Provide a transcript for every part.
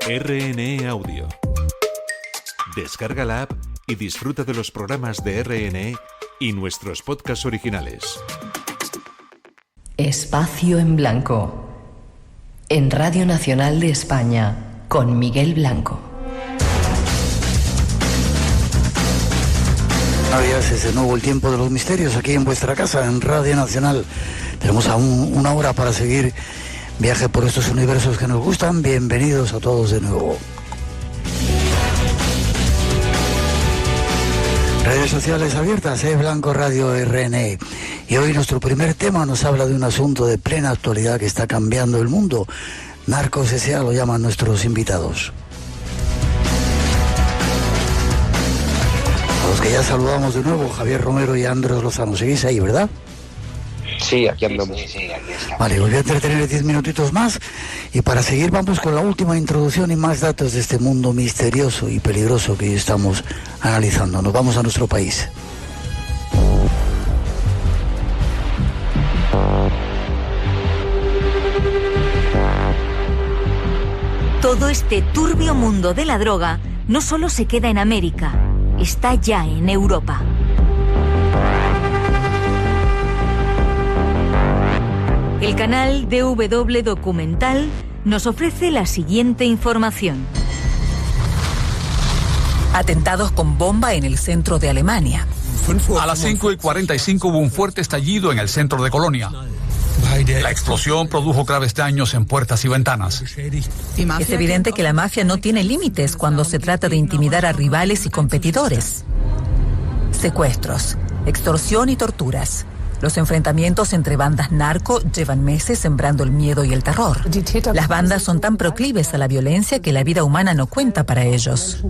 RNE Audio. Descarga la app y disfruta de los programas de RNE y nuestros podcasts originales. Espacio en Blanco. En Radio Nacional de España, con Miguel Blanco. Es de nuevo el tiempo de los misterios aquí en vuestra casa, en Radio Nacional. Tenemos aún una hora para seguir viaje por estos universos que nos gustan. Bienvenidos a todos de nuevo. Redes sociales abiertas, Blanco Radio RNE. Y hoy nuestro primer tema nos habla de un asunto de plena actualidad que está cambiando el mundo. Narcos S.A. lo llaman nuestros invitados. A los que ya saludamos de nuevo, Javier Romero y Andrés Lozano. ¿Seguís ahí, verdad? Sí, aquí andamos. Sí, aquí estamos. Vale, os voy a entretener 10 minutitos más y para seguir vamos con la última introducción y más datos de este mundo misterioso y peligroso que estamos analizando. Nos vamos a nuestro país. Todo este turbio mundo de la droga no solo se queda en América, está ya en Europa. El canal DW Documental nos ofrece la siguiente información. Atentados con bomba en el centro de Alemania. A las 5:45 hubo un fuerte estallido en el centro de Colonia. La explosión produjo graves daños en puertas y ventanas. Es evidente que la mafia no tiene límites cuando se trata de intimidar a rivales y competidores. Secuestros, extorsión y torturas. Los enfrentamientos entre bandas narco llevan meses sembrando el miedo y el terror. Las bandas son tan proclives a la violencia que la vida humana no cuenta para ellos.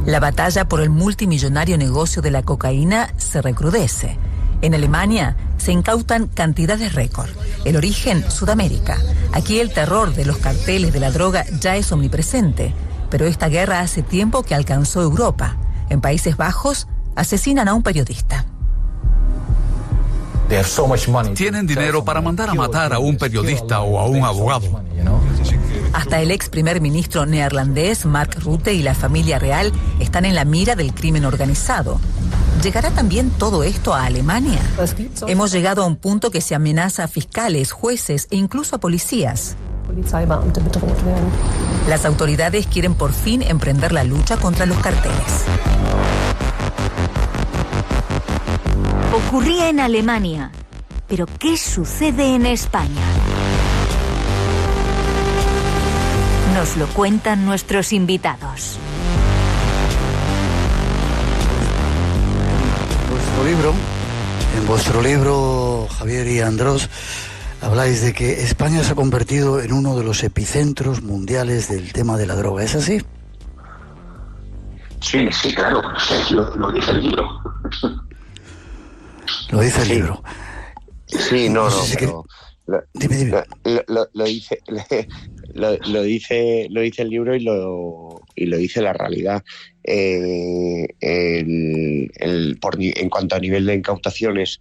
La batalla por el multimillonario negocio de la cocaína se recrudece. En Alemania se incautan cantidades récord. El origen, Sudamérica. Aquí el terror de los carteles de la droga ya es omnipresente. Pero esta guerra hace tiempo que alcanzó Europa. En Países Bajos asesinan a un periodista. Tienen dinero para mandar a matar a un periodista o a un abogado. Hasta el ex primer ministro neerlandés Mark Rutte y la familia real están en la mira del crimen organizado. ¿Llegará también todo esto a Alemania? Hemos llegado a un punto que se amenaza a fiscales, jueces e incluso a policías. Las autoridades quieren por fin emprender la lucha contra los carteles. Ocurría en Alemania, pero ¿qué sucede en España? Nos lo cuentan nuestros invitados. En vuestro libro, Javier y Andrés, habláis de que España se ha convertido en uno de los epicentros mundiales del tema de la droga. ¿Es así? Sí, claro. Lo dice el libro. Lo dice el libro. Sí, no. Dime. Lo dice el libro y lo dice la realidad. En cuanto a nivel de incautaciones,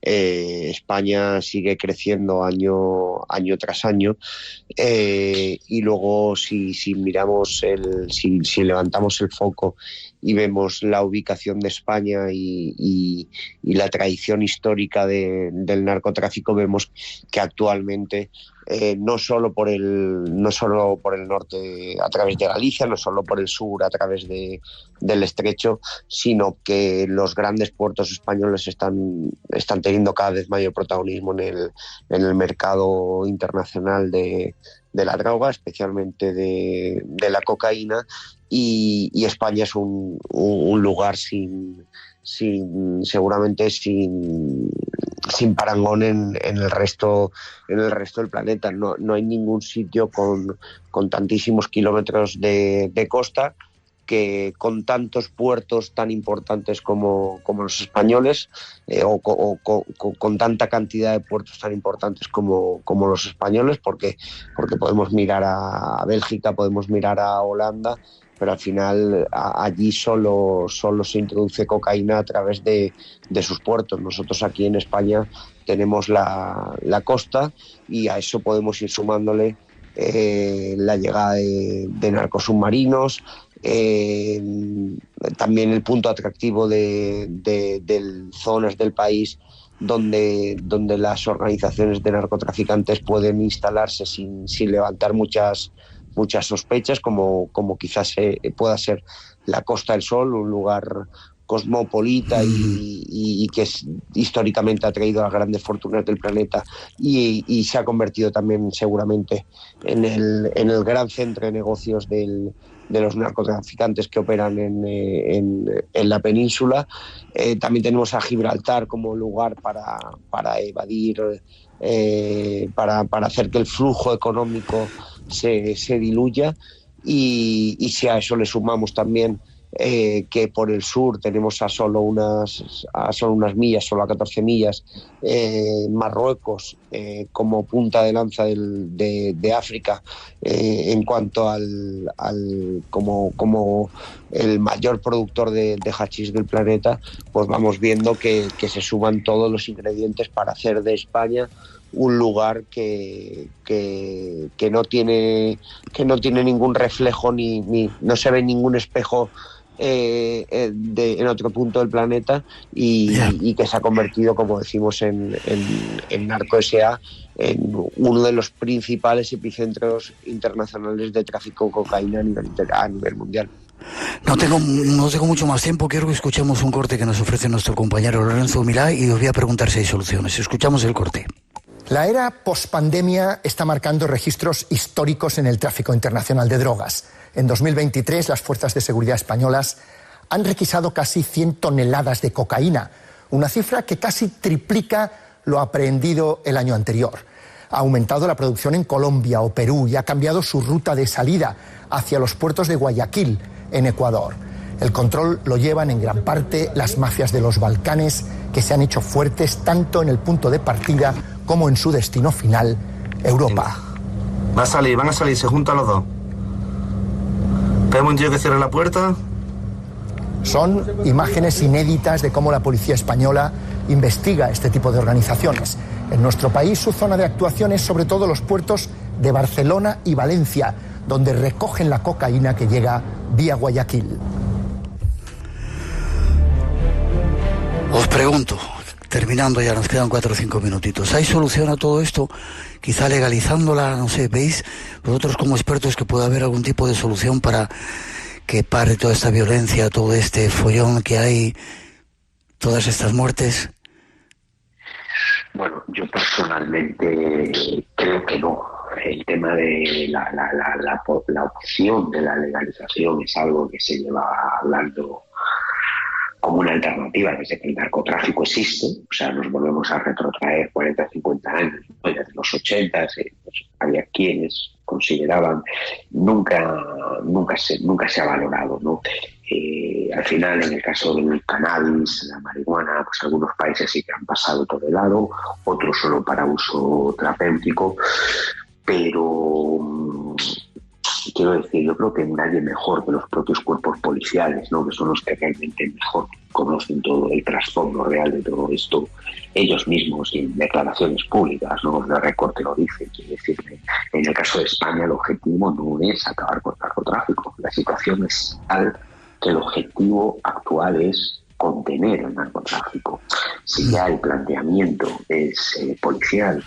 España sigue creciendo año tras año, y luego si miramos si levantamos el foco y vemos la ubicación de España y la tradición histórica del narcotráfico, vemos que actualmente no solo por el norte a través de Galicia, no solo por el sur a través del estrecho, sino que los grandes puertos españoles están teniendo cada vez mayor protagonismo en el mercado internacional de la droga, especialmente de la cocaína, y España es un lugar seguramente sin parangón en el resto del planeta. No hay ningún sitio con tantísimos kilómetros de costa, que con tantos puertos tan importantes como los españoles, o con tanta cantidad de puertos tan importantes como los españoles, porque podemos mirar a Bélgica, podemos mirar a Holanda, pero al final allí solo se introduce cocaína a través de sus puertos. Nosotros aquí en España tenemos la costa, y a eso podemos ir sumándole la llegada de narcosubmarinos, también el punto atractivo de zonas del país donde las organizaciones de narcotraficantes pueden instalarse sin levantar muchas sospechas, como quizás pueda ser la Costa del Sol, un lugar cosmopolita y que históricamente ha traído a las grandes fortunas del planeta y se ha convertido también seguramente en el gran centro de negocios de los narcotraficantes que operan en la península. También tenemos a Gibraltar como lugar para evadir, para hacer que el flujo económico se diluya, y si a eso le sumamos también que por el sur tenemos a solo unas millas, solo a 14 millas, Marruecos como punta de lanza de África, en cuanto como el mayor productor de hachís del planeta, pues vamos viendo que se suman todos los ingredientes para hacer de España un lugar que no tiene ningún reflejo ni no se ve ningún espejo en otro punto del planeta, y que se ha convertido, como decimos en Narco S.A., en uno de los principales epicentros internacionales de tráfico de cocaína a nivel mundial. No tengo mucho más tiempo. Quiero que escuchemos un corte que nos ofrece nuestro compañero Lorenzo Milá, y os voy a preguntar si hay soluciones. Escuchamos el corte. La era pospandemia está marcando registros históricos en el tráfico internacional de drogas. En 2023, las fuerzas de seguridad españolas han requisado casi 100 toneladas de cocaína, una cifra que casi triplica lo aprehendido el año anterior. Ha aumentado la producción en Colombia o Perú y ha cambiado su ruta de salida hacia los puertos de Guayaquil, en Ecuador. El control lo llevan en gran parte las mafias de los Balcanes, que se han hecho fuertes tanto en el punto de partida como en su destino final, Europa. Van a salir, se juntan los dos. ¿Pedimos un tío que cierre la puerta? Son imágenes inéditas de cómo la policía española investiga este tipo de organizaciones. En nuestro país, su zona de actuación es sobre todo los puertos de Barcelona y Valencia, donde recogen la cocaína que llega vía Guayaquil. Os pregunto, terminando ya, nos quedan 4 o 5 minutitos, ¿hay solución a todo esto? Quizá legalizándola, no sé, ¿veis vosotros como expertos que puede haber algún tipo de solución para que pare toda esta violencia, todo este follón que hay, todas estas muertes? Bueno, yo personalmente creo que no. El tema de la opción de la legalización es algo que se lleva hablando como una alternativa desde que el narcotráfico existe. O sea, nos volvemos a retrotraer 40, 50 años, ¿no? Desde los 80, pues, había quienes consideraban, nunca se ha valorado, ¿no? Al final, en el caso del cannabis, la marihuana, pues algunos países sí que han pasado todo el lado, otros solo para uso terapéutico, pero quiero decir, yo creo que nadie mejor que los propios cuerpos policiales, ¿no? Que son los que realmente mejor conocen todo el trasfondo real de todo esto, ellos mismos y en declaraciones públicas, ¿no? El recorte lo dice. Quiere decir que en el caso de España el objetivo no es acabar con el narcotráfico. La situación es tal que el objetivo actual es contener el narcotráfico. Si ya el planteamiento es policial,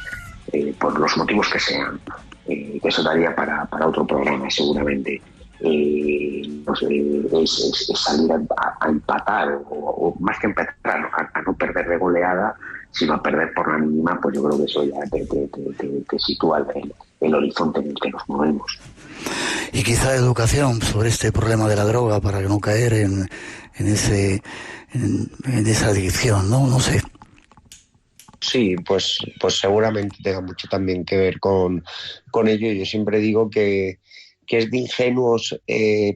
por los motivos que sean, que eso daría para otro programa seguramente, pues, es salir a empatar, o más que empatar, a no perder de goleada, sino a perder por la mínima. Pues yo creo que eso ya te sitúa el horizonte en el que nos movemos. Y quizá educación sobre este problema de la droga para no caer en esa adicción, ¿no? No sé. Sí, pues seguramente tenga mucho también que ver con ello. Yo siempre digo que es de ingenuos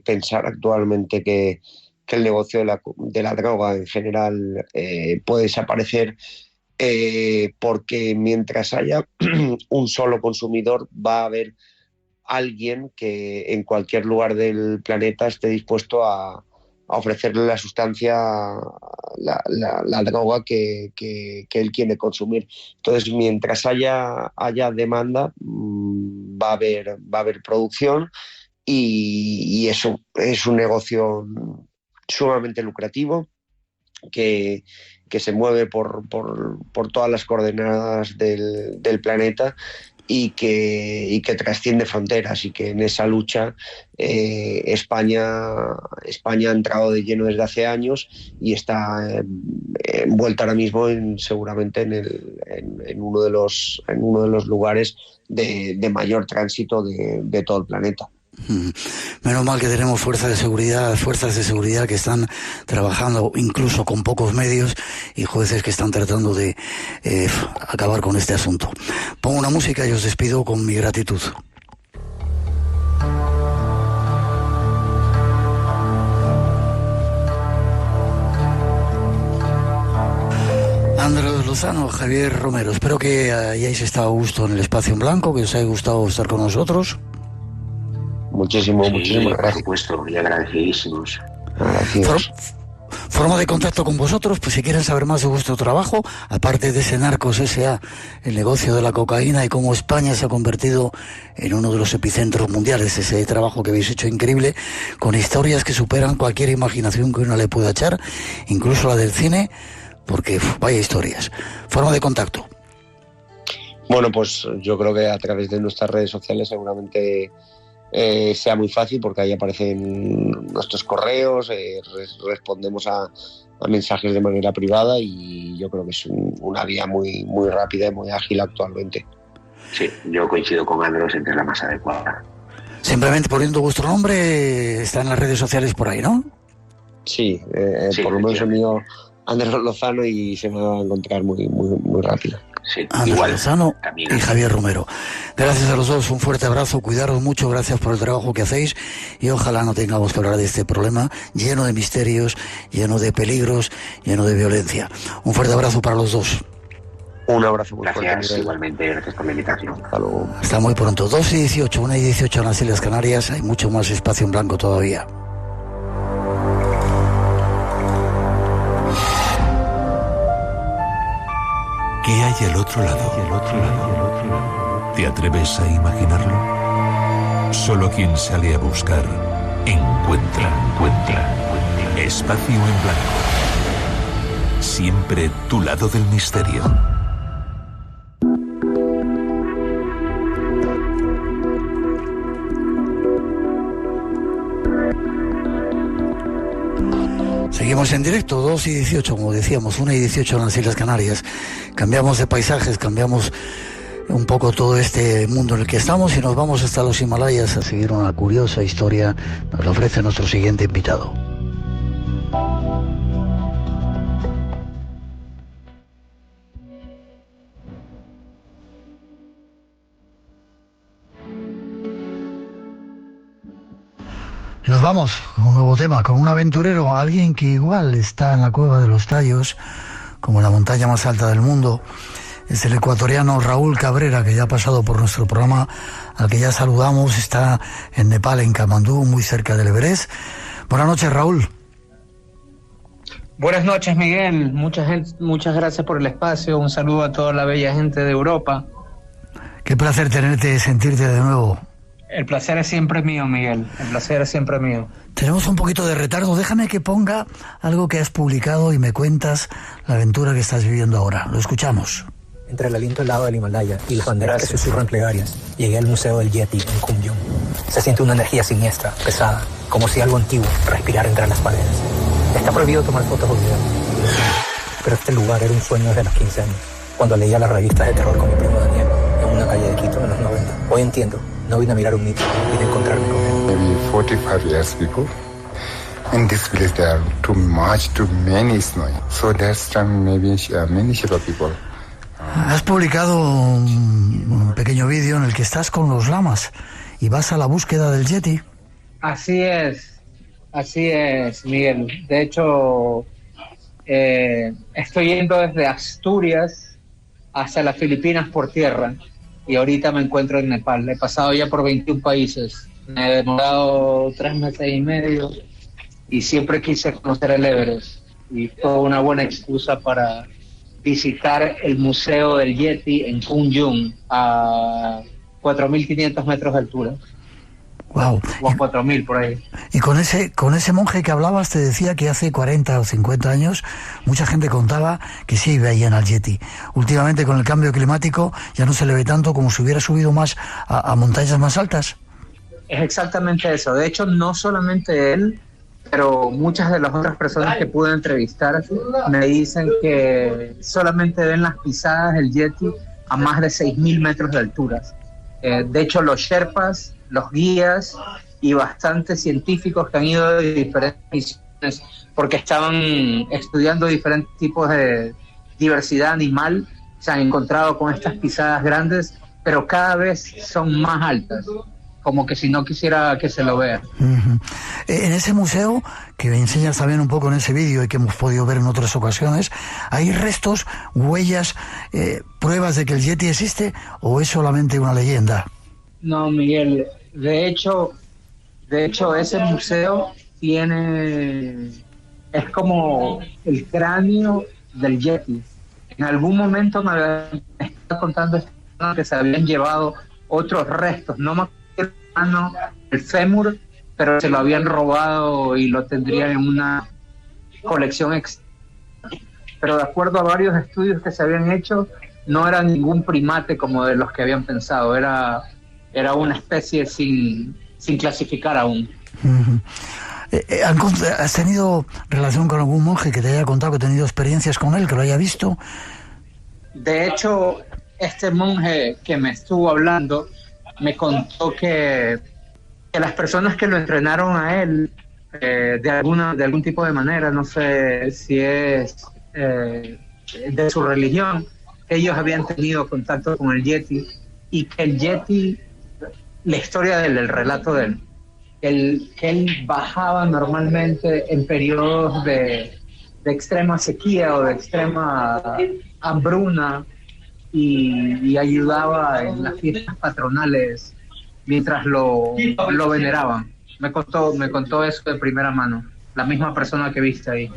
pensar actualmente que el negocio de la droga en general puede desaparecer, porque mientras haya un solo consumidor va a haber alguien que en cualquier lugar del planeta esté dispuesto a ofrecerle la sustancia, la droga que él quiere consumir. Entonces, mientras haya demanda, va a haber producción, y eso es un negocio sumamente lucrativo que se mueve por todas las coordenadas del planeta, y que trasciende fronteras, y que en esa lucha España ha entrado de lleno desde hace años, y está envuelta ahora mismo seguramente en uno de los lugares de mayor tránsito de todo el planeta. Menos mal que tenemos fuerzas de seguridad que están trabajando incluso con pocos medios, y jueces que están tratando de acabar con este asunto. Pongo una música y os despido con mi gratitud. Andrés Lozano, Javier Romero, espero que hayáis estado a gusto en el Espacio en Blanco, que os haya gustado estar con nosotros. Muchísimas gracias. Por supuesto, y agradecidísimos. Forma de contacto con vosotros, pues si quieren saber más de vuestro trabajo, aparte de ese Narcos S.A., el negocio de la cocaína, y cómo España se ha convertido en uno de los epicentros mundiales, ese trabajo que habéis hecho increíble, con historias que superan cualquier imaginación que uno le pueda echar, incluso la del cine, porque vaya historias. Forma de contacto. Bueno, pues yo creo que a través de nuestras redes sociales seguramente sea muy fácil, porque ahí aparecen nuestros correos, respondemos a mensajes de manera privada, y yo creo que es una vía muy rápida y muy ágil actualmente. Sí, yo coincido con Andros en que es la más adecuada. Simplemente poniendo vuestro nombre, está en las redes sociales por ahí, ¿no? Sí, por lo menos el mío, Andrés Lozano, y se me va a encontrar muy rápido. Sí, Andrés Lozano y Javier Romero. Gracias a los dos, un fuerte abrazo, cuidaros mucho, gracias por el trabajo que hacéis, y ojalá no tengamos que hablar de este problema lleno de misterios, lleno de peligros, lleno de violencia. Un fuerte abrazo para los dos. Un abrazo muy fuerte. Gracias, igualmente, gracias por la invitación. Hasta luego. Hasta muy pronto. 2:18, 1:18 en las Islas Canarias, hay mucho más Espacio en Blanco todavía. ¿Qué hay al otro lado? ¿Te atreves a imaginarlo? Solo quien sale a buscar, encuentra. Espacio en Blanco. Siempre tu lado del misterio. Seguimos en directo, 2:18, como decíamos, 1:18 en las Islas Canarias. Cambiamos de paisajes, cambiamos un poco todo este mundo en el que estamos, y nos vamos hasta los Himalayas a seguir una curiosa historia. Nos la ofrece nuestro siguiente invitado. Nos vamos con un nuevo tema, con un aventurero, alguien que igual está en la cueva de los Tallos, como la montaña más alta del mundo. Es el ecuatoriano Raúl Cabrera, que ya ha pasado por nuestro programa, al que ya saludamos. Está en Nepal, en Kamandú, muy cerca del Everest. Buenas noches, Raúl. Buenas noches, Miguel. Muchas gracias por el espacio. Un saludo a toda la bella gente de Europa. Qué placer tenerte, sentirte de nuevo. El placer es siempre mío, Miguel. El placer es siempre mío. Tenemos un poquito de retardo. Déjame que ponga algo que has publicado y me cuentas la aventura que estás viviendo ahora. Lo escuchamos. Entre el aliento helado del Himalaya y las banderas que susurran plegarias, llegué al Museo del Yeti en Kumyong. Se siente una energía siniestra, pesada, como si algo antiguo respirara entre las paredes. Está prohibido tomar fotos o videos. Pero este lugar era un sueño desde los 15 años, cuando leía las revistas de terror con mi primo Daniel, en una calle de Quito en los 90. Hoy entiendo. No vine a mirar un mito, vine a encontrarme con él. Maybe 45 years ago, in this village there are too many snow. So that's time maybe many Sherpa people. Has publicado un pequeño vídeo en el que estás con los lamas y vas a la búsqueda del Yeti. Así es, Miguel. De hecho, estoy yendo desde Asturias hacia las Filipinas por tierra. Y ahorita me encuentro en Nepal. He pasado ya por 21 países. Me he demorado 3 meses y medio. y siempre quise conocer el Everest y fue una buena excusa para visitar el Museo del Yeti en Kunjun a 4.500 metros de altura. Wow. O a 4.000 por ahí. Y con ese monje que hablabas te decía que hace 40 o 50 años mucha gente contaba que sí veían al Yeti. Últimamente con el cambio climático ya no se le ve tanto, como si hubiera subido más a montañas más altas. Es exactamente eso. De hecho, no solamente él, pero muchas de las otras personas que pude entrevistar me dicen que solamente ven las pisadas del Yeti a más de 6.000 metros de altura. De hecho, los Sherpas, los guías y bastantes científicos que han ido de diferentes misiones porque estaban estudiando diferentes tipos de diversidad animal, se han encontrado con estas pisadas grandes, pero cada vez son más altas, como que si no quisiera que se lo vea. Uh-huh. En ese museo, que me enseñas también un poco en ese vídeo y que hemos podido ver en otras ocasiones, ¿hay restos, huellas, pruebas de que el Yeti existe o es solamente una leyenda? No, Miguel, de hecho ese museo es como el cráneo del Yeti. En algún momento me estaba contando que se habían llevado otros restos, no me acuerdo el fémur, pero se lo habían robado y lo tendrían en una colección extra. Pero de acuerdo a varios estudios que se habían hecho, no era ningún primate como de los que habían pensado, era una especie sin clasificar aún. Uh-huh. ¿Has tenido relación con algún monje que te haya contado que ha tenido experiencias con él, que lo haya visto? De hecho, este monje que me estuvo hablando me contó que las personas que lo entrenaron a él, de algún tipo de manera, no sé si es de su religión, ellos habían tenido contacto con el Yeti, y que el Yeti, la historia del relato de él, que él bajaba normalmente en periodos de extrema sequía o de extrema hambruna y ayudaba en las fiestas patronales mientras lo veneraban. Me contó eso de primera mano, la misma persona que viste ahí.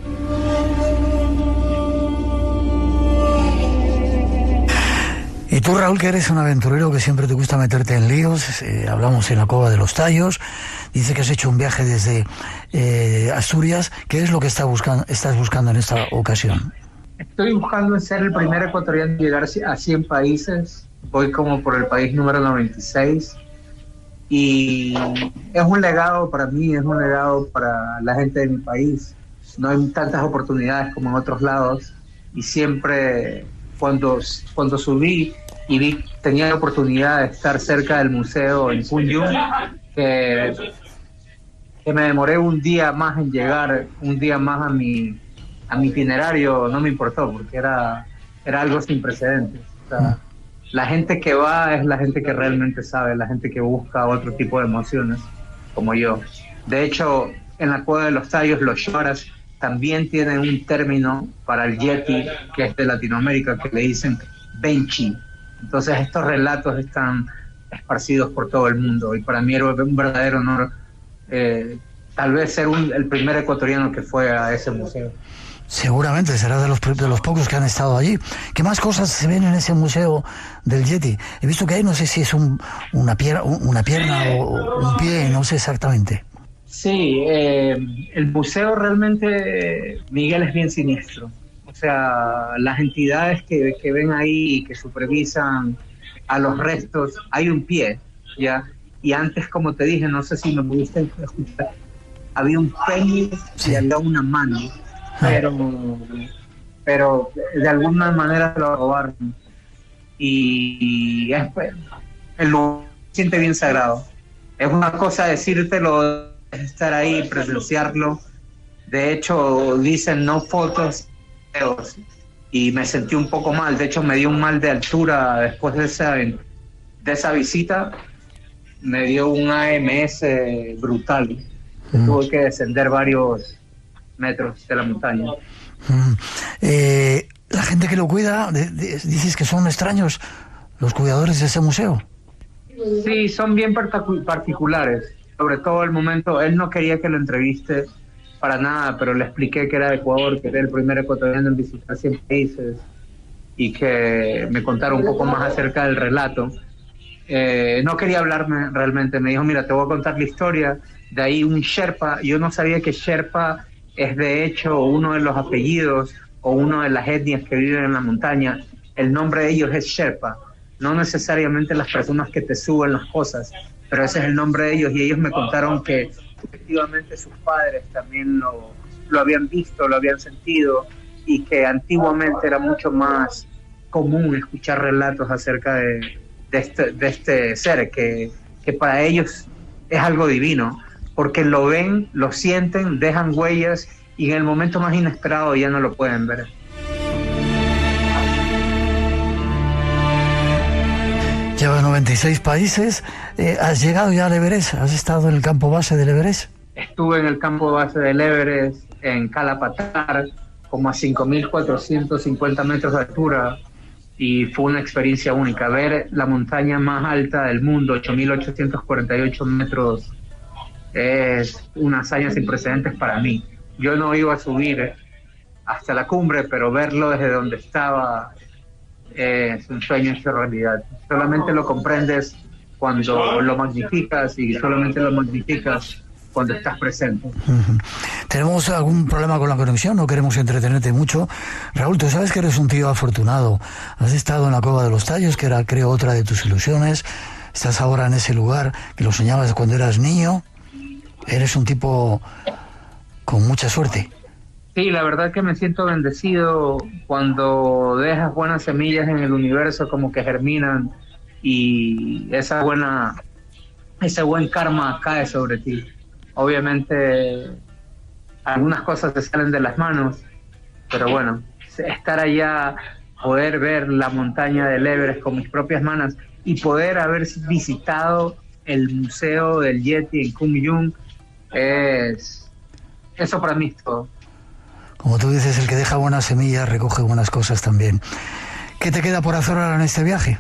Y tú, Raúl, que eres un aventurero que siempre te gusta meterte en líos, hablamos en la Cova de los Tallos, dice que has hecho un viaje desde Asturias. ¿Qué es lo que estás buscando en esta ocasión? Estoy buscando ser el primer ecuatoriano en llegar a 100 países. Voy como por el país número 96. Y es un legado para mí, es un legado para la gente de mi país. No hay tantas oportunidades como en otros lados. Y siempre cuando subí y tenía la oportunidad de estar cerca del museo en Kunjun, que me demoré un día más en llegar, un día más a mi itinerario, no me importó, porque era algo sin precedentes. O sea, la gente que va es la gente que realmente sabe, la gente que busca otro tipo de emociones, como yo. De hecho, en la Cueva de los Tallos, los Shoras también tienen un término para el Yeti, que es de Latinoamérica, que le dicen Benchi. Entonces estos relatos están esparcidos por todo el mundo, y para mí era un verdadero honor tal vez ser el primer ecuatoriano que fue a ese museo. Seguramente será de los pocos que han estado allí. ¿Qué más cosas se ven en ese museo del Yeti? He visto que hay, no sé si es una pierna o un pie, no sé exactamente. Sí, el museo realmente, Miguel, es bien siniestro. O sea, las entidades que ven ahí y que supervisan a los restos, hay un pie, ¿ya? Y antes, como te dije, no sé si me pudiste escuchar, había un peine y había una mano, pero de alguna manera lo robaron. Y el lugar se siente bien sagrado. Es una cosa decírtelo, estar ahí, presenciarlo. De hecho, dicen no fotos, videos, y me sentí un poco mal. De hecho, me dio un mal de altura después de esa visita. Me dio un AMS brutal. Tuve que descender varios metros de la montaña. La gente que lo cuida, dices que son extraños los cuidadores de ese museo. Sí, son bien particulares. Sobre todo el momento, él no quería que lo entreviste para nada, pero le expliqué que era de Ecuador, que era el primer ecuatoriano en visitar 100 países y que me contara un poco más acerca del relato. No quería hablarme realmente, me dijo, mira, te voy a contar la historia. De ahí un Sherpa, yo no sabía que Sherpa es de hecho uno de los apellidos o una de las etnias que viven en la montaña. El nombre de ellos es Sherpa, no necesariamente las personas que te suben las cosas, pero ese es el nombre de ellos, y ellos me contaron que efectivamente sus padres también lo habían visto, lo habían sentido, y que antiguamente era mucho más común escuchar relatos acerca de este ser, que para ellos es algo divino, porque lo ven, lo sienten, dejan huellas, y en el momento más inesperado ya no lo pueden ver. Lleva 96 países. ¿Has llegado ya al Everest? ¿Has estado en el campo base del Everest? Estuve en el campo base del Everest, en Kalapatar, como a 5.450 metros de altura, y fue una experiencia única. Ver la montaña más alta del mundo, 8.848 metros, es una hazaña sin precedentes para mí. Yo no iba a subir hasta la cumbre, pero verlo desde donde estaba es un sueño hecho realidad. Solamente lo comprendes cuando lo magnificas, y solamente lo magnificas cuando estás presente. Tenemos algún problema con la conexión, no queremos entretenerte mucho. Raúl, tú sabes que eres un tío afortunado. Has estado en la Cueva de los Tallos, que era, creo, otra de tus ilusiones. Estás ahora en ese lugar que lo soñabas cuando eras niño. Eres un tipo con mucha suerte. Sí, la verdad que me siento bendecido cuando dejas buenas semillas en el universo, como que germinan, y ese buen karma cae sobre ti. Obviamente algunas cosas te salen de las manos, pero bueno, estar allá, poder ver la montaña del Everest con mis propias manos y poder haber visitado el museo del Yeti en Kumyung, eso para mí es todo. Como tú dices, el que deja buenas semillas recoge buenas cosas también. ¿Qué te queda por hacer ahora en este viaje?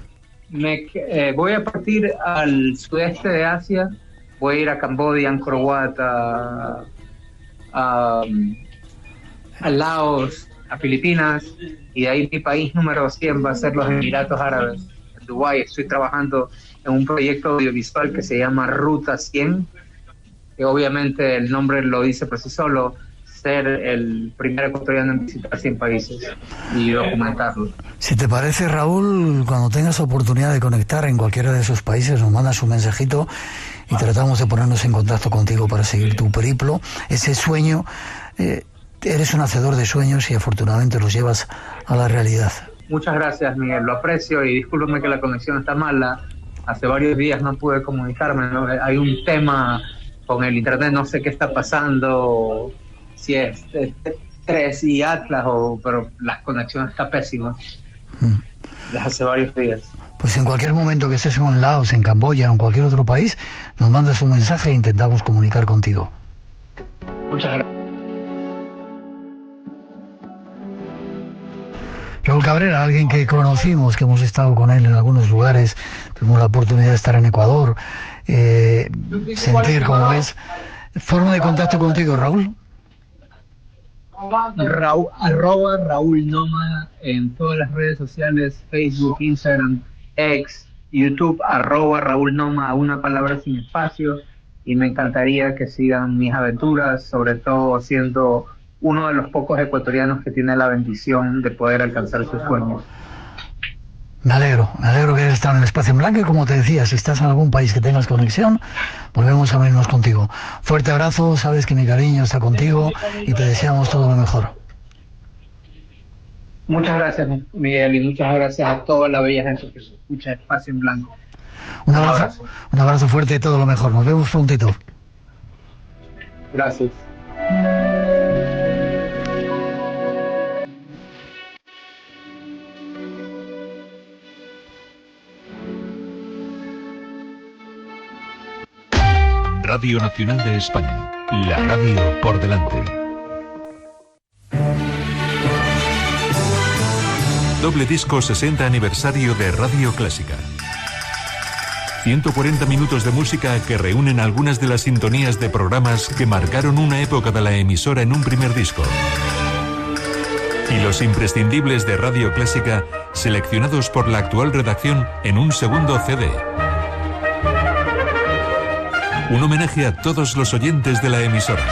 Voy a partir al sudeste de Asia. Voy a ir a Camboya, Angkor Wat, a Laos, a Filipinas, y de ahí mi país número 100 va a ser los Emiratos Árabes, en Dubái. Estoy trabajando en un proyecto audiovisual que se llama Ruta 100, que obviamente el nombre lo dice por sí solo, ser el primer ecuatoriano en visitar 100 países y documentarlo. Si te parece, Raúl, cuando tengas oportunidad de conectar en cualquiera de esos países, nos mandas un mensajito y tratamos de ponernos en contacto contigo para seguir tu periplo. Ese sueño, eres un hacedor de sueños y afortunadamente los llevas a la realidad. Muchas gracias, Miguel, lo aprecio, y discúlpame que la conexión está mala. Hace varios días no pude comunicarme, ¿no? Hay un tema con el internet, no sé qué está pasando, si es 3 y Atlas, pero la conexión está pésima desde hace varios días. Pues en cualquier momento que estés en Laos, en Camboya o en cualquier otro país, nos mandas un mensaje e intentamos comunicar contigo. Muchas gracias. Raúl Cabrera, alguien que conocimos, que hemos estado con él en algunos lugares, tuvimos la oportunidad de estar en Ecuador, sentir cómo es. ¿Forma de contacto contigo, Raúl? Raúl Nómada en todas las redes sociales, Facebook, Instagram, X, YouTube, @Raúl Nómada, una palabra sin espacio, y me encantaría que sigan mis aventuras, sobre todo siendo uno de los pocos ecuatorianos que tiene la bendición de poder alcanzar sus sueños. Me alegro que hayas estado en el espacio en blanco, y como te decía, si estás en algún país que tengas conexión, volvemos a unirnos contigo. Fuerte abrazo, sabes que mi cariño está contigo y te deseamos todo lo mejor. Muchas gracias, Miguel, y muchas gracias a toda la bella gente que escucha Espacio en Blanco. Un abrazo fuerte y todo lo mejor. Nos vemos prontito. Gracias. Radio Nacional de España, la radio por delante. Doble disco 60 aniversario de Radio Clásica. 140 minutos de música que reúnen algunas de las sintonías de programas que marcaron una época de la emisora en un primer disco. Y los imprescindibles de Radio Clásica, seleccionados por la actual redacción en un segundo CD. Un homenaje a todos los oyentes de la emisora.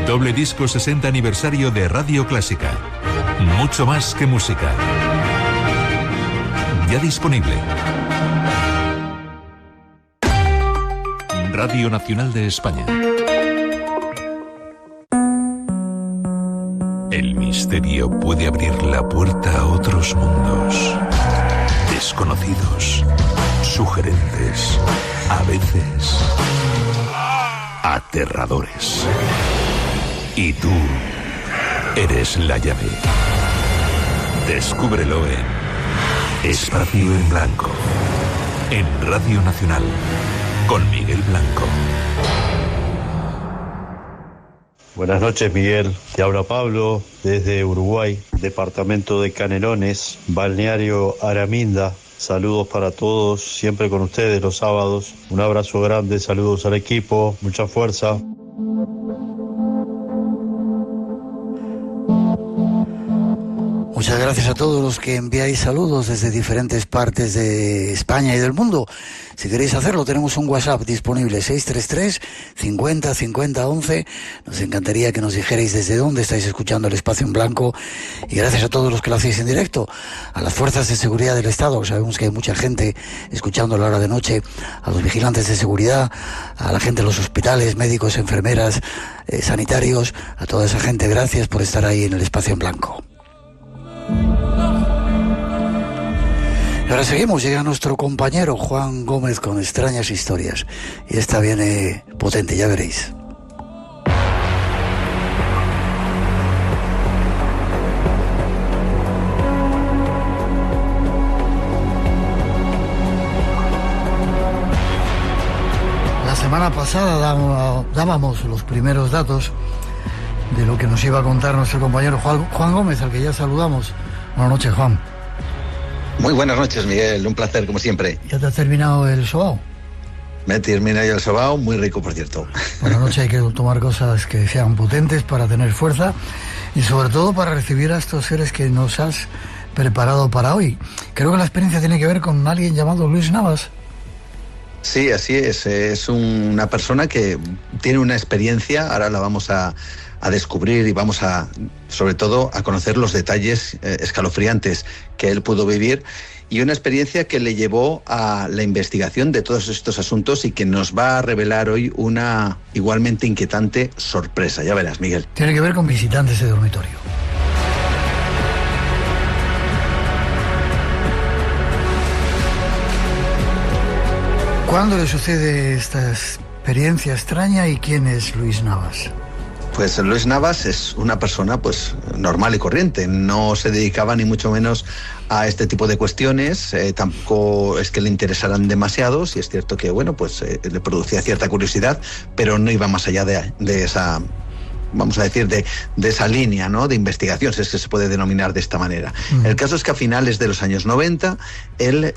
Doble disco 60 aniversario de Radio Clásica. Mucho más que música. Ya disponible. Radio Nacional de España. El misterio puede abrir la puerta a otros mundos. Desconocidos, sugerentes, a veces aterradores. Y tú eres la llave. Descúbrelo en Espacio en Blanco, en Radio Nacional, con Miguel Blanco. Buenas noches, Miguel. Te habla Pablo desde Uruguay, departamento de Canelones, balneario Araminda. Saludos para todos, siempre con ustedes los sábados. Un abrazo grande, saludos al equipo, mucha fuerza. Muchas gracias a todos los que enviáis saludos desde diferentes partes de España y del mundo. Si queréis hacerlo, tenemos un WhatsApp disponible, 633 50 50 11. Nos encantaría que nos dijerais desde dónde estáis escuchando el Espacio en Blanco. Y gracias a todos los que lo hacéis en directo, a las fuerzas de seguridad del Estado. Sabemos que hay mucha gente escuchando a la hora de noche, a los vigilantes de seguridad, a la gente de los hospitales, médicos, enfermeras, sanitarios, a toda esa gente. Gracias por estar ahí en el Espacio en Blanco. Y ahora seguimos, llega nuestro compañero Juan Gómez con extrañas historias. Y esta viene potente, ya veréis. La semana pasada dábamos los primeros datos de lo que nos iba a contar nuestro compañero Juan Gómez, al que ya saludamos. Buenas noches, Juan. Muy buenas noches, Miguel. Un placer, como siempre. ¿Ya te has terminado el sobao? Me he terminado el sobao, muy rico, por cierto. Por la noche hay que tomar cosas que sean potentes para tener fuerza y sobre todo para recibir a estos seres que nos has preparado para hoy. Creo que la experiencia tiene que ver con alguien llamado Luis Navas. Sí, así es. Es una persona que tiene una experiencia, ahora la vamos a descubrir y vamos a, sobre todo, a conocer los detalles escalofriantes que él pudo vivir y una experiencia que le llevó a la investigación de todos estos asuntos y que nos va a revelar hoy una igualmente inquietante sorpresa. Ya verás, Miguel. Tiene que ver con visitantes de dormitorio. ¿Cuándo le sucede esta experiencia extraña y quién es Luis Navas? Pues Luis Navas es una persona pues normal y corriente, no se dedicaba ni mucho menos a este tipo de cuestiones, tampoco es que le interesaran demasiado, si es cierto que bueno pues le producía cierta curiosidad, pero no iba más allá de esa, vamos a decir, de esa línea, ¿no?, de investigación, si es que se puede denominar de esta manera. El caso es que a finales de los años 90 él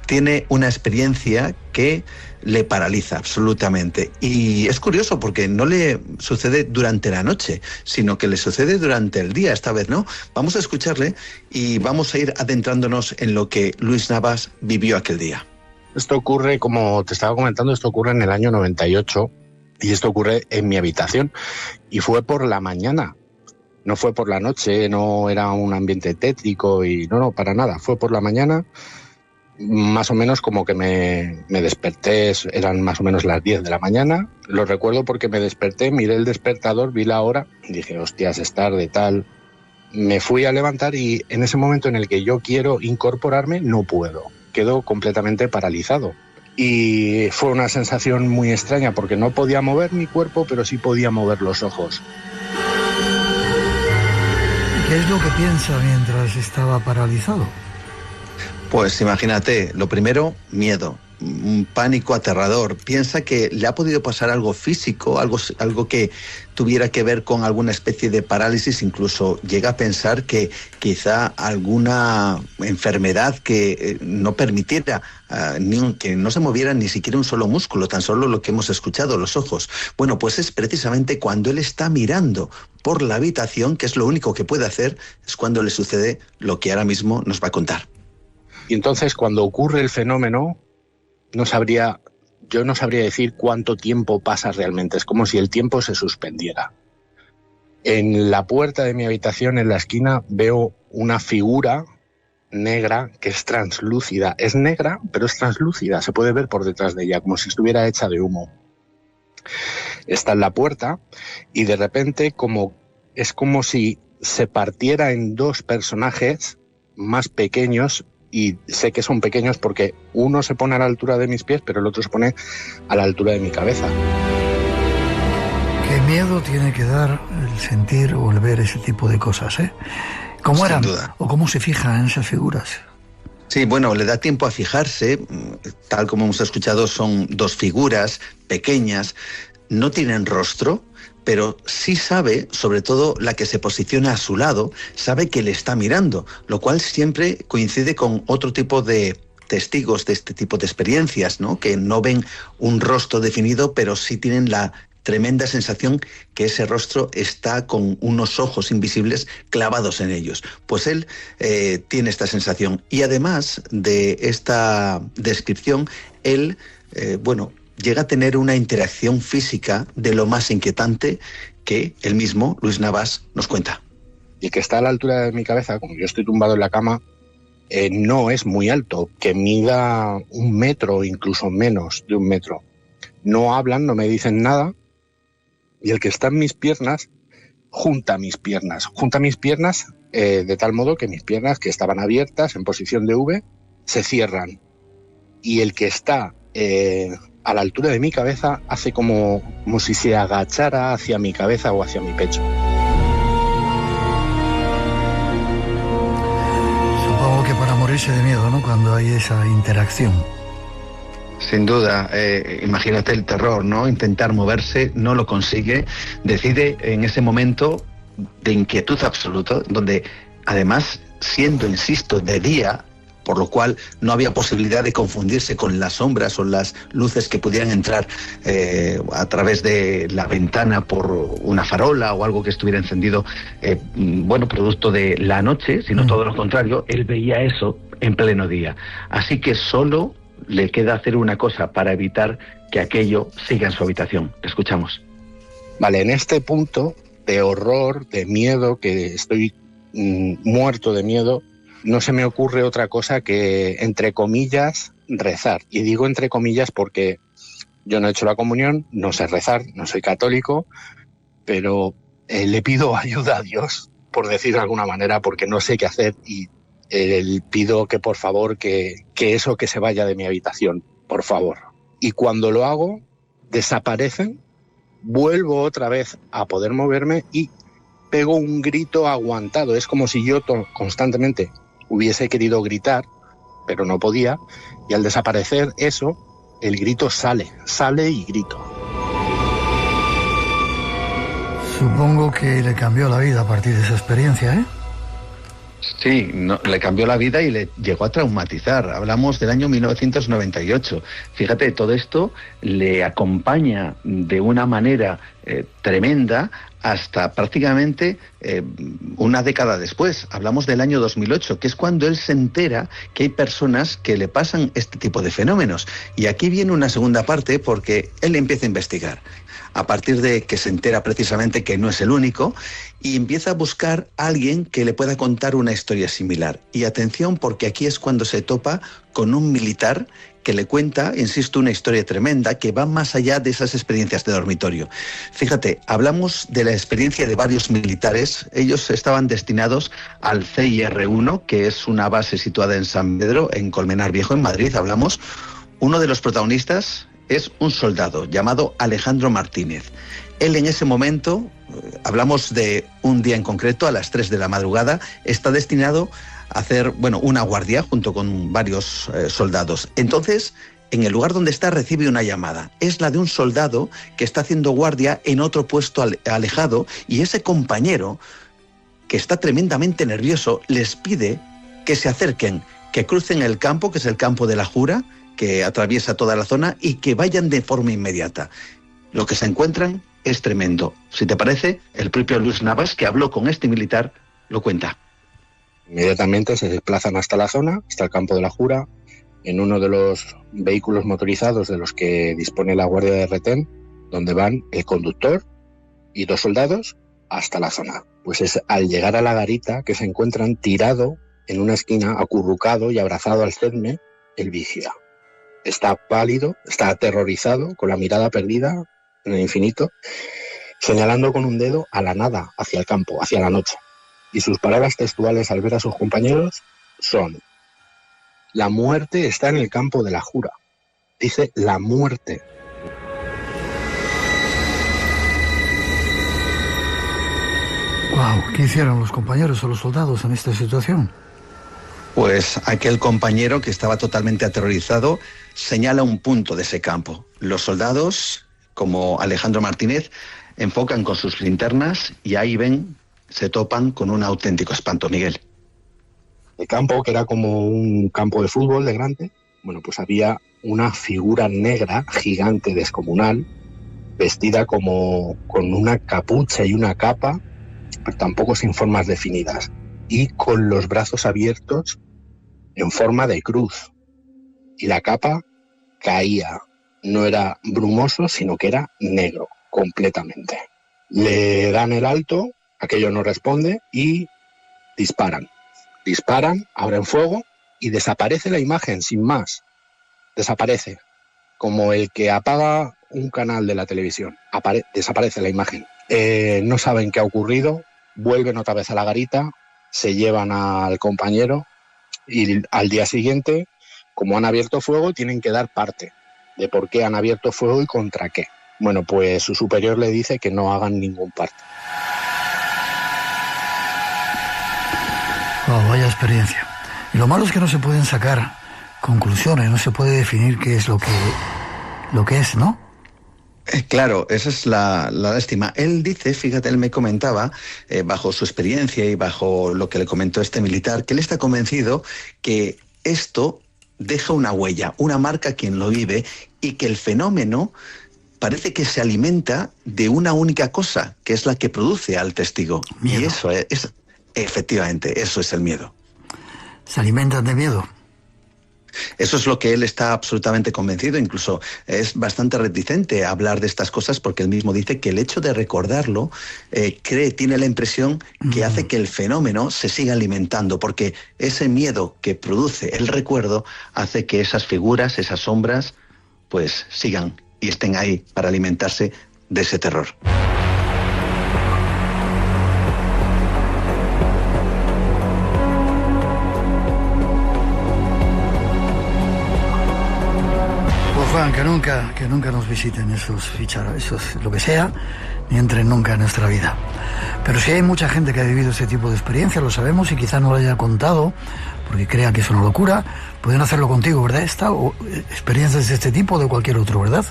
tiene una experiencia que le paraliza absolutamente. Y es curioso porque no le sucede durante la noche, sino que le sucede durante el día, esta vez, ¿no? Vamos a escucharle y vamos a ir adentrándonos en lo que Luis Navas vivió aquel día. Esto ocurre, como te estaba comentando, esto ocurre en el año 98 y esto ocurre en mi habitación y fue por la mañana. No fue por la noche, no era un ambiente tétrico y no, para nada, fue por la mañana. Más o menos como que me desperté, eran más o menos las 10 de la mañana. Lo recuerdo porque me desperté, miré el despertador, vi la hora, dije, hostias, es tarde, tal. Me fui a levantar y en ese momento en el que yo quiero incorporarme, no puedo. Quedo completamente paralizado. Y fue una sensación muy extraña porque no podía mover mi cuerpo, pero sí podía mover los ojos. ¿Qué es lo que piensa mientras estaba paralizado? Pues imagínate, lo primero, miedo. un pánico aterrador. Piensa que le ha podido pasar algo físico, algo que tuviera que ver con alguna especie de parálisis, incluso llega a pensar que quizá alguna enfermedad que no permitiera que no se moviera ni siquiera un solo músculo, tan solo lo que hemos escuchado, los ojos. Bueno, pues es precisamente cuando él está mirando por la habitación, que es lo único que puede hacer, es cuando le sucede lo que ahora mismo nos va a contar. Y entonces, cuando ocurre el fenómeno, yo no sabría decir cuánto tiempo pasa realmente. Es como si el tiempo se suspendiera. En la puerta de mi habitación, en la esquina, veo una figura negra que es translúcida. Es negra, pero es translúcida. Se puede ver por detrás de ella, como si estuviera hecha de humo. Está en la puerta y de repente es como si se partiera en dos personajes más pequeños. Y sé que son pequeños porque uno se pone a la altura de mis pies, pero el otro se pone a la altura de mi cabeza. Qué miedo tiene que dar el sentir o el ver ese tipo de cosas, ¿eh? ¿Cómo eran? ¿O cómo se fijan en esas figuras? Sí, bueno, le da tiempo a fijarse. Tal como hemos escuchado, son dos figuras pequeñas, no tienen rostro, pero sí sabe, sobre todo la que se posiciona a su lado, sabe que le está mirando, lo cual siempre coincide con otro tipo de testigos de este tipo de experiencias, ¿no? Que no ven un rostro definido, pero sí tienen la tremenda sensación que ese rostro está con unos ojos invisibles clavados en ellos. Pues él tiene esta sensación. Y además de esta descripción, él, llega a tener una interacción física de lo más inquietante que él mismo, Luis Navas, nos cuenta. Y que está a la altura de mi cabeza, como yo estoy tumbado en la cama, no es muy alto, que mida 1 metro, incluso menos de 1 metro. No hablan, no me dicen nada, y el que está en mis piernas, junta mis piernas de tal modo que mis piernas, que estaban abiertas en posición de V, se cierran. Y el que está a la altura de mi cabeza hace como si se agachara hacia mi cabeza o hacia mi pecho. Supongo que para morirse de miedo, ¿no? Cuando hay esa interacción. Sin duda, imagínate el terror, ¿no? Intentar moverse, no lo consigue, decide en ese momento de inquietud absoluta, donde además, siendo, insisto, de día, por lo cual no había posibilidad de confundirse con las sombras o las luces que pudieran entrar a través de la ventana por una farola o algo que estuviera encendido, producto de la noche, sino todo lo contrario, él veía eso en pleno día. Así que solo le queda hacer una cosa para evitar que aquello siga en su habitación. Escuchamos. Vale, en este punto de horror, de miedo, que estoy muerto de miedo, no se me ocurre otra cosa que, entre comillas, rezar. Y digo entre comillas porque yo no he hecho la comunión, no sé rezar, no soy católico, pero le pido ayuda a Dios, por decir de alguna manera, porque no sé qué hacer y pido que por favor que eso que se vaya de mi habitación, por favor. Y cuando lo hago, desaparecen, vuelvo otra vez a poder moverme y pego un grito aguantado. Es como si yo constantemente hubiese querido gritar, pero no podía, y al desaparecer eso, el grito sale y grito. Supongo que le cambió la vida a partir de esa experiencia, ¿eh? Sí, le cambió la vida y le llegó a traumatizar. Hablamos del año 1998. Fíjate, todo esto le acompaña de una manera tremenda hasta prácticamente una década después. Hablamos del año 2008, que es cuando él se entera que hay personas que le pasan este tipo de fenómenos. Y aquí viene una segunda parte porque él empieza a investigar. A partir de que se entera precisamente que no es el único, y empieza a buscar a alguien que le pueda contar una historia similar. Y atención, porque aquí es cuando se topa con un militar que le cuenta, insisto, una historia tremenda que va más allá de esas experiencias de dormitorio. Fíjate, hablamos de la experiencia de varios militares. Ellos estaban destinados al CIR-1, que es una base situada en San Pedro, en Colmenar Viejo, en Madrid. Hablamos, uno de los protagonistas es un soldado llamado Alejandro Martínez. Él en ese momento, hablamos de un día en concreto, a las 3 de la madrugada, está destinado a hacer una guardia junto con varios soldados. Entonces, en el lugar donde está recibe una llamada. Es la de un soldado que está haciendo guardia en otro puesto alejado, y ese compañero, que está tremendamente nervioso, les pide que se acerquen, que crucen el campo, que es el campo de la Jura, que atraviesa toda la zona, y que vayan de forma inmediata. Lo que se encuentran es tremendo. Si te parece, el propio Luis Navas, que habló con este militar, lo cuenta. Inmediatamente se desplazan hasta la zona, hasta el campo de la Jura, en uno de los vehículos motorizados de los que dispone la Guardia de Retén, donde van el conductor y 2 soldados hasta la zona. Pues es al llegar a la garita que se encuentran tirado en una esquina, acurrucado y abrazado al cedme, el vigía. Está pálido, está aterrorizado, con la mirada perdida en el infinito, señalando con un dedo a la nada, hacia el campo, hacia la noche. Y sus palabras textuales al ver a sus compañeros son: la muerte está en el campo de la Jura. Dice la muerte. Wow, ¿qué hicieron los compañeros o los soldados en esta situación? Pues aquel compañero, que estaba totalmente aterrorizado, señala un punto de ese campo. Los soldados, como Alejandro Martínez, enfocan con sus linternas y ahí ven, se topan con un auténtico espanto, Miguel. El campo, que era como un campo de fútbol de grande, bueno, pues había una figura negra, gigante, descomunal, vestida como con una capucha y una capa, pero tampoco sin formas definidas, y con los brazos abiertos en forma de cruz. Y la capa caía, no era brumoso, sino que era negro, completamente. Le dan el alto, aquello no responde, y disparan. Disparan, abren fuego y desaparece la imagen, sin más. Desaparece, como el que apaga un canal de la televisión. Desaparece la imagen. No saben qué ha ocurrido, vuelven otra vez a la garita, se llevan al compañero y al día siguiente, como han abierto fuego, tienen que dar parte de por qué han abierto fuego y contra qué. Bueno, pues su superior le dice que no hagan ningún parte. Oh, vaya experiencia. Y lo malo es que no se pueden sacar conclusiones, no se puede definir qué es lo que es, ¿no? Claro, esa es la lástima. Él dice, fíjate, él me comentaba, bajo su experiencia y bajo lo que le comentó este militar, que él está convencido que esto deja una huella, una marca a quien lo vive, y que el fenómeno parece que se alimenta de una única cosa, que es la que produce al testigo. Miedo. Y eso es, efectivamente, eso es el miedo. ¿Se alimentan de miedo? Eso es lo que él está absolutamente convencido. Incluso es bastante reticente a hablar de estas cosas, porque él mismo dice que el hecho de recordarlo tiene la impresión que hace que el fenómeno se siga alimentando, porque ese miedo que produce el recuerdo hace que esas figuras, esas sombras, pues sigan y estén ahí para alimentarse de ese terror. Juan, que nunca nos visiten esos lo que sea, ni entren nunca en nuestra vida. Pero si hay mucha gente que ha vivido ese tipo de experiencia, lo sabemos, y quizá no lo haya contado, porque crea que es una locura, pueden hacerlo contigo, ¿verdad? Experiencias de este tipo o de cualquier otro, ¿verdad?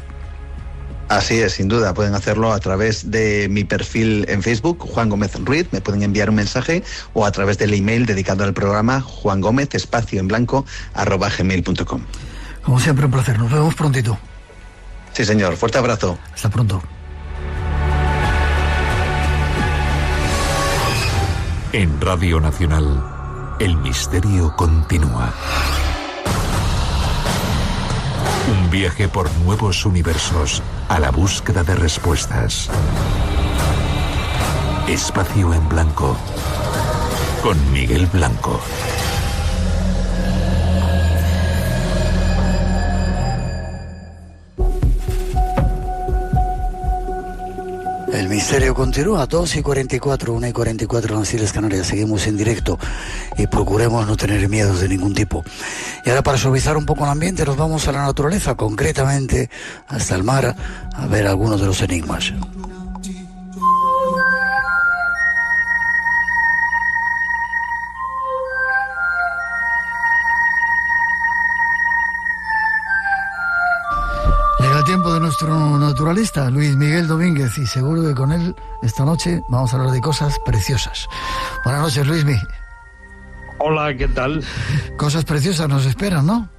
Así es, sin duda, pueden hacerlo a través de mi perfil en Facebook, Juan Gómez Ruiz, me pueden enviar un mensaje, o a través del email dedicado al programa, juangomez_gmail.com. Como siempre, un placer. Nos vemos prontito. Sí, señor. Fuerte abrazo. Hasta pronto. En Radio Nacional, el misterio continúa. Un viaje por nuevos universos a la búsqueda de respuestas. Espacio en Blanco. Con Miguel Blanco. El misterio continúa, 2:44, 1:44 en las Islas Canarias. Seguimos en directo y procuremos no tener miedos de ningún tipo. Y ahora, para suavizar un poco el ambiente, nos vamos a la naturaleza, concretamente hasta el mar, a ver algunos de los enigmas. el tiempo de nuestro naturalista, Luis Miguel Domínguez, y seguro que con él esta noche vamos a hablar de cosas preciosas. Buenas noches, Luismi. Hola, ¿qué tal? Cosas preciosas nos esperan, ¿no?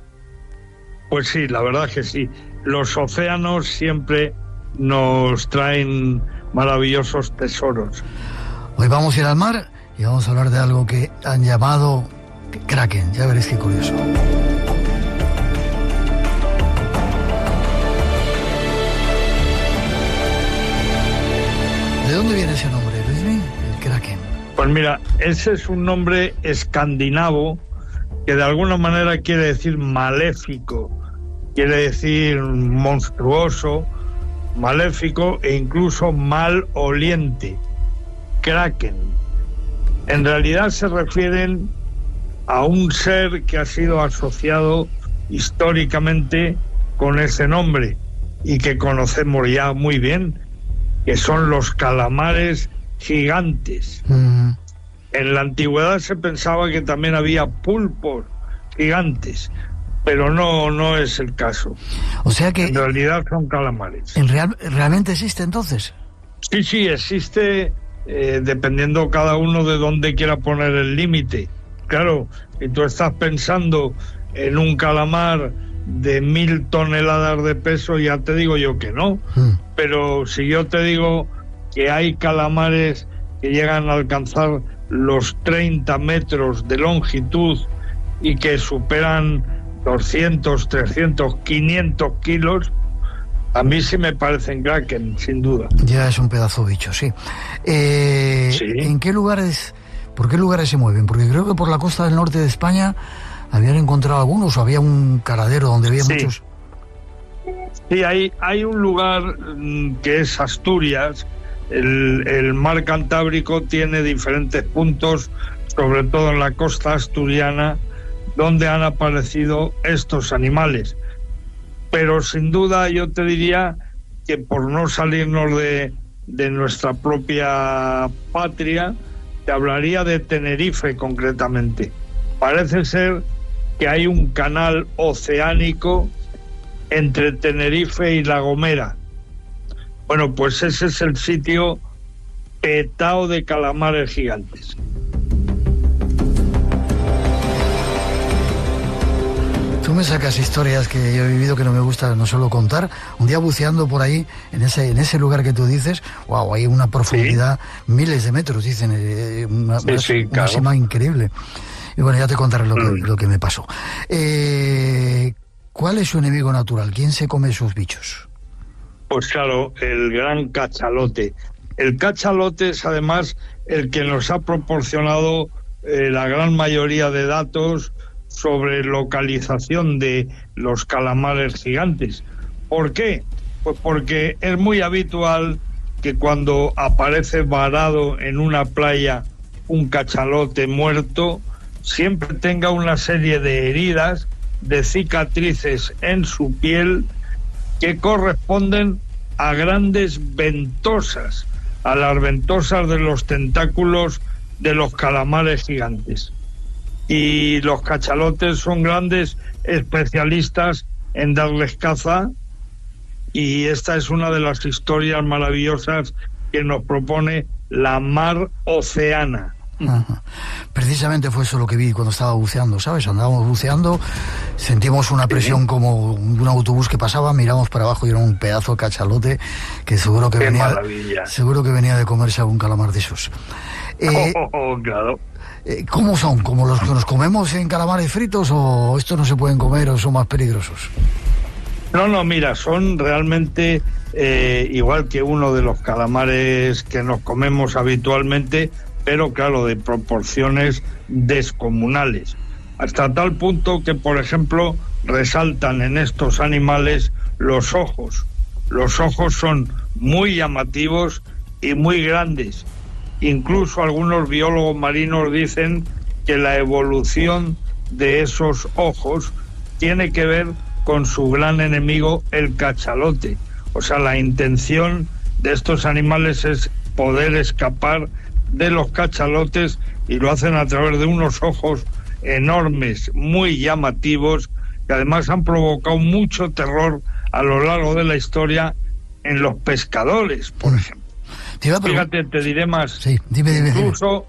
Pues sí, la verdad que sí. Los océanos siempre nos traen maravillosos tesoros. Hoy vamos a ir al mar y vamos a hablar de algo que han llamado Kraken. Ya veréis qué curioso. ¿De dónde viene ese nombre, Luismi? El Kraken. Pues mira, ese es un nombre escandinavo que de alguna manera quiere decir maléfico, quiere decir monstruoso, maléfico e incluso maloliente. Kraken. En realidad se refieren a un ser que ha sido asociado históricamente con ese nombre y que conocemos ya muy bien, que son los calamares gigantes. En la antigüedad se pensaba que también había pulpos gigantes, pero no es el caso. O sea que... En realidad son calamares. ¿Realmente existe entonces? Sí, existe, dependiendo cada uno de dónde quiera poner el límite. Claro, si tú estás pensando en un calamar de 1000 toneladas de peso, ya te digo yo que no. Pero si yo te digo que hay calamares que llegan a alcanzar los 30 metros de longitud y que superan 200, 300, 500 kilos, a mí sí me parecen kraken, sin duda. Ya es un pedazo bicho, sí. Sí. ¿En qué lugares, por qué lugares se mueven? Porque creo que por la costa del norte de España habían encontrado algunos, o había un caladero donde había muchos. Sí, hay un lugar que es Asturias. El mar Cantábrico tiene diferentes puntos, sobre todo en la costa asturiana, donde han aparecido estos animales. Pero sin duda yo te diría que, por no salirnos de nuestra propia patria, te hablaría de Tenerife concretamente. Parece ser que hay un canal oceánico entre Tenerife y La Gomera. Bueno, pues ese es el sitio petao de calamares gigantes. Tú me sacas historias que yo he vivido que no me gusta no solo contar. Un día buceando por ahí, en ese lugar que tú dices, wow, hay una profundidad, miles de metros, dicen, una cima increíble. Y bueno, ya te contaré lo que me pasó. ¿Cuál es su enemigo natural? ¿Quién se come esos bichos? Pues claro, el gran cachalote. El cachalote es además el que nos ha proporcionado la gran mayoría de datos sobre localización de los calamares gigantes. ¿Por qué? Pues porque es muy habitual que cuando aparece varado en una playa un cachalote muerto, siempre tenga una serie de heridas, de cicatrices en su piel que corresponden a grandes ventosas, a las ventosas de los tentáculos de los calamares gigantes. Y los cachalotes son grandes especialistas en darles caza, y esta es una de las historias maravillosas que nos propone la mar oceana. Ajá. Precisamente fue eso lo que vi cuando estaba buceando, ¿sabes? Andábamos buceando, sentimos una presión como un autobús que pasaba, miramos para abajo y era un pedazo de cachalote que seguro que venía de comerse algún calamar de esos. Claro. ¿Cómo son? ¿Como los que nos comemos en calamares fritos, o estos no se pueden comer o son más peligrosos? No, mira, son realmente igual que uno de los calamares que nos comemos habitualmente, pero claro, de proporciones descomunales, hasta tal punto que, por ejemplo, resaltan en estos animales los ojos. Los ojos son muy llamativos y muy grandes. Incluso algunos biólogos marinos dicen que la evolución de esos ojos tiene que ver con su gran enemigo, el cachalote. O sea, la intención de estos animales es poder escapar de los cachalotes, y lo hacen a través de unos ojos enormes, muy llamativos, que además han provocado mucho terror a lo largo de la historia en los pescadores, por ejemplo. Fíjate, te diré más. Sí, dime. Incluso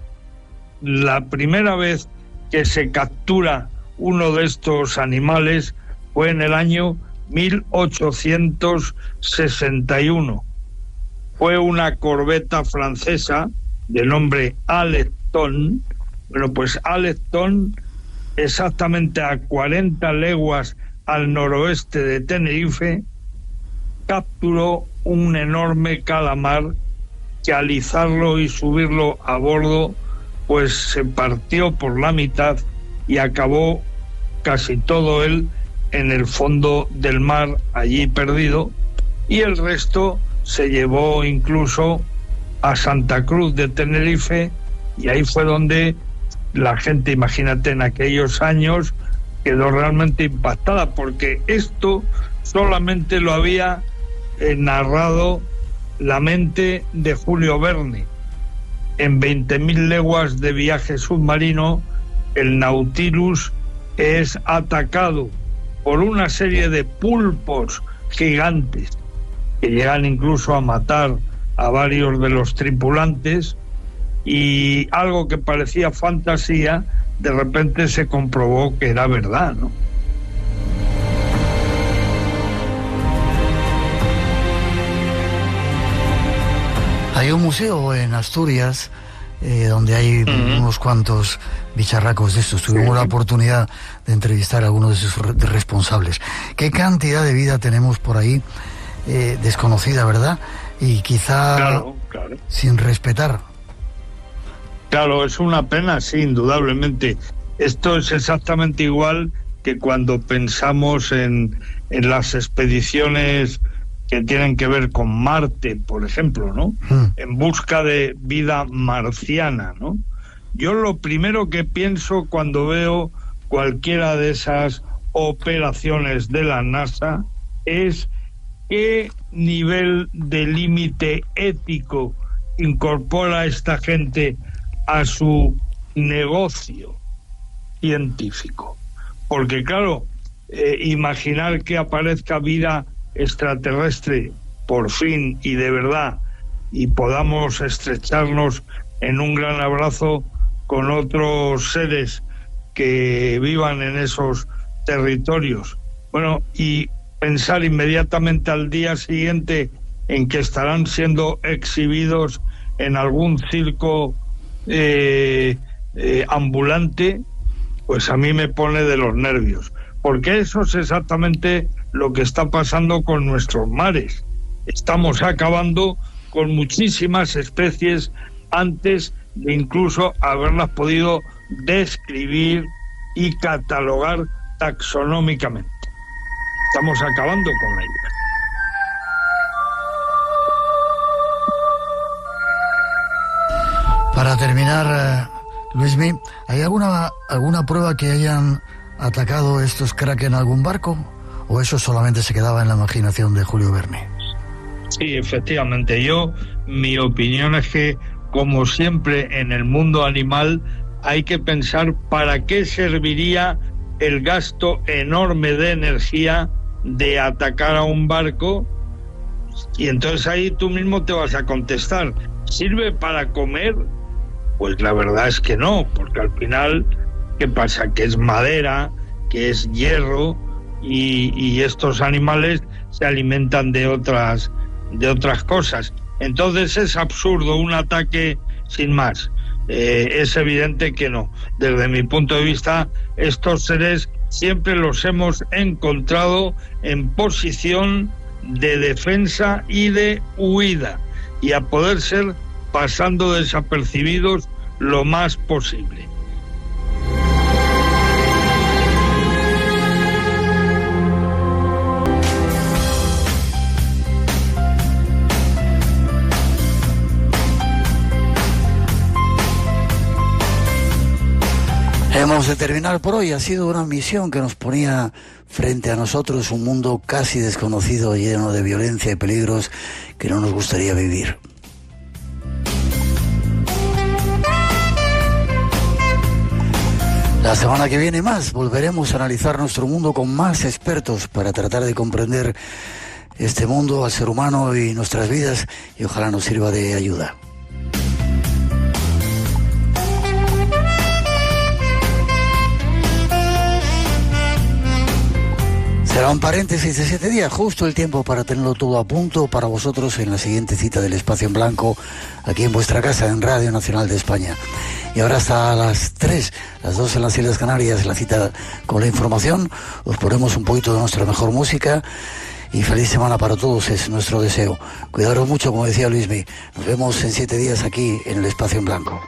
la primera vez que se captura uno de estos animales fue en el año 1861. Fue una corbeta francesa de nombre Alecton. Bueno, pues Alecton, exactamente a 40 leguas al noroeste de Tenerife, capturó un enorme calamar que al izarlo y subirlo a bordo, pues se partió por la mitad y acabó casi todo él en el fondo del mar, allí perdido, y el resto se llevó incluso a Santa Cruz de Tenerife, y ahí fue donde la gente, imagínate, en aquellos años quedó realmente impactada, porque esto solamente lo había narrado la mente de Julio Verne. En 20.000 leguas de viaje submarino, el Nautilus es atacado por una serie de pulpos gigantes que llegan incluso a matar a varios de los tripulantes, y algo que parecía fantasía de repente se comprobó que era verdad, ¿no? Hay un museo en Asturias donde hay unos cuantos bicharracos de estos. Tuvimos la oportunidad de entrevistar a algunos de sus responsables. ¿Qué cantidad de vida tenemos por ahí desconocida, verdad? Y quizá sin respetar. Claro, es una pena, sí, indudablemente. Esto es exactamente igual que cuando pensamos en las expediciones que tienen que ver con Marte, por ejemplo, ¿no? En busca de vida marciana, ¿no? Yo lo primero que pienso cuando veo cualquiera de esas operaciones de la NASA es qué nivel de límite ético incorpora esta gente a su negocio científico. Porque claro, imaginar que aparezca vida extraterrestre por fin y de verdad, y podamos estrecharnos en un gran abrazo con otros seres que vivan en esos territorios. Bueno, y pensar inmediatamente al día siguiente en que estarán siendo exhibidos en algún circo ambulante, pues a mí me pone de los nervios, porque eso es exactamente lo que está pasando con nuestros mares. Estamos acabando con muchísimas especies antes de incluso haberlas podido describir y catalogar taxonómicamente. Estamos acabando con ellas. Para terminar, Luismi, ¿hay alguna prueba que hayan atacado estos kraken a algún barco? ¿O eso solamente se quedaba en la imaginación de Julio Verne? Sí, efectivamente. Mi opinión es que, como siempre en el mundo animal, hay que pensar para qué serviría el gasto enorme de energía de atacar a un barco, y entonces ahí tú mismo te vas a contestar, ¿sirve para comer? Pues la verdad es que no, porque al final, ¿qué pasa? Que es madera, que es hierro, y estos animales se alimentan de otras cosas. Entonces es absurdo un ataque sin más. Es evidente que no. Desde mi punto de vista, estos seres siempre los hemos encontrado en posición de defensa y de huida, y a poder ser pasando desapercibidos lo más posible. Hemos de terminar por hoy. Ha sido una misión que nos ponía frente a nosotros un mundo casi desconocido, lleno de violencia y peligros que no nos gustaría vivir. La semana que viene más volveremos a analizar nuestro mundo con más expertos para tratar de comprender este mundo, al ser humano y nuestras vidas, y ojalá nos sirva de ayuda. Será un paréntesis de 7 días, justo el tiempo para tenerlo todo a punto para vosotros en la siguiente cita del Espacio en Blanco, aquí en vuestra casa, en Radio Nacional de España. Y ahora hasta las 3, las 2 en las Islas Canarias, la cita con la información. Os ponemos un poquito de nuestra mejor música y feliz semana para todos, es nuestro deseo. Cuidaros mucho, como decía Luismi. Nos vemos en 7 días aquí en el Espacio en Blanco.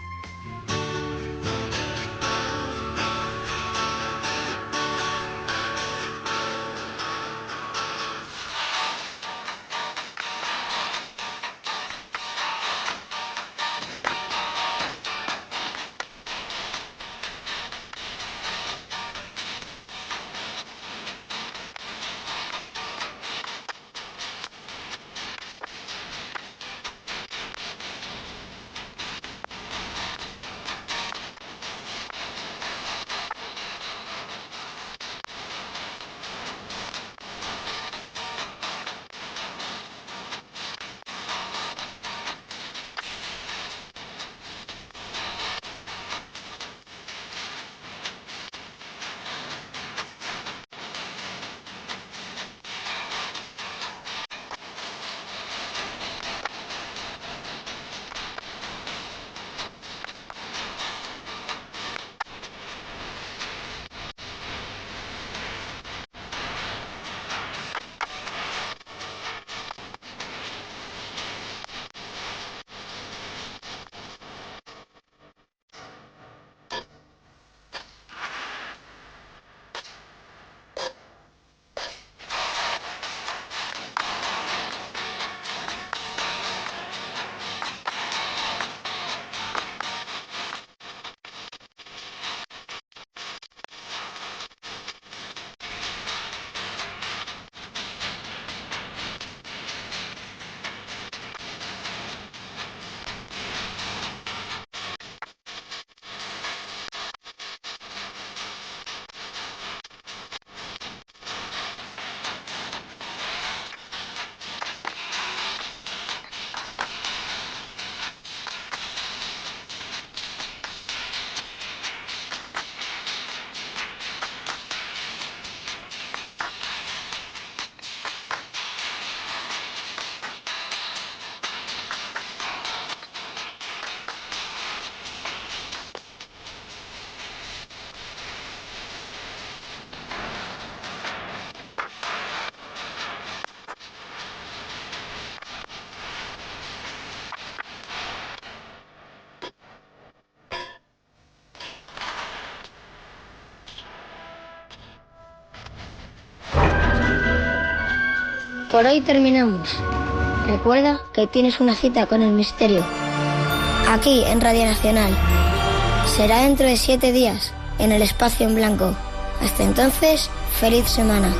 Por hoy terminamos. Recuerda que tienes una cita con el misterio. Aquí en Radio Nacional. Será dentro de 7 días, en el Espacio en Blanco. Hasta entonces, feliz semana.